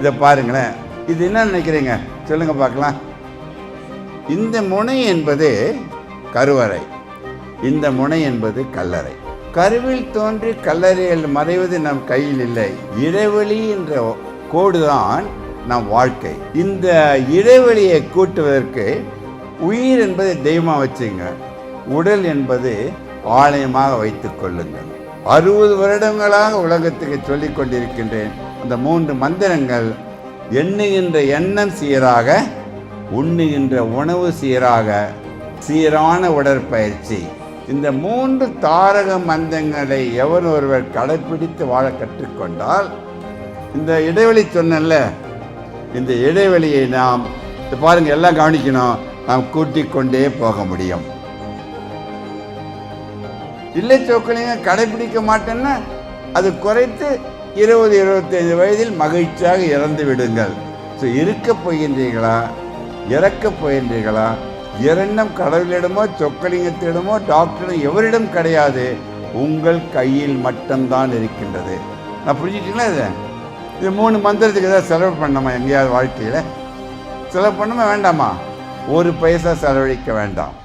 இதை பாருங்களேன், இது என்ன நினைக்கிறீங்க சொல்லுங்க பார்க்கலாம். இந்த முனை என்பது கருவறை, இந்த முனை என்பது கல்லறை. கருவில் தோன்றி கல்லறையில் மறைவது நம் கையில் இல்லை. இடைவெளி என்ற கோடுதான் நம் வாழ்க்கை. இந்த இடைவெளியை கூட்டுவதற்கு உயிர் என்பது தெய்வமாக வச்சுங்க, உடல் என்பது ஆலயமாக வைத்துக் கொள்ளுங்கள். 60 வருடங்களாக உலகத்துக்கு சொல்லிக் கொண்டிருக்கின்றேன். அந்த 3 மந்திரங்கள்: எண்ணுகின்ற எண்ணம் சீராக, உண்ணுகின்ற உணவு சீராக, சீரான உடற்பயிற்சி. இந்த 3 தாரக மந்திரங்களை எவன் ஒருவர் கடைப்பிடித்து வாழ கற்றுக்கொண்டால், இந்த இடைவெளி சொன்னல, இந்த இடைவெளியை நாம் பாருங்க, எல்லாம் கவனிக்கணும், நாம் கூட்டிக் கொண்டே போக முடியும். இல்லை சொற்களைங்க கடைபிடிக்க மாட்டேன்னா அது குறைத்து 20-25 வயதில் மகிழ்ச்சியாக இறந்து விடுங்கள். ஸோ இருக்கப் போகின்றீர்களா, இறக்கப் போகின்றீர்களா? இரண்டும் கடவுளிடமோ சொக்கலிங்கத்திடமோ டாக்டரிடம் எவரிடம் கிடையாது, உங்கள் கையில் மட்டும்தான் இருக்கின்றது. நான் புரிஞ்சுட்டீங்களா? இது 3 மந்திரத்துக்கு ஏதாவது செலவு பண்ணாமா? எங்கேயாவது வாழ்க்கையில் செலவு பண்ணுமா வேண்டாமா? ஒரு பைசா செலவழிக்க வேண்டாம்.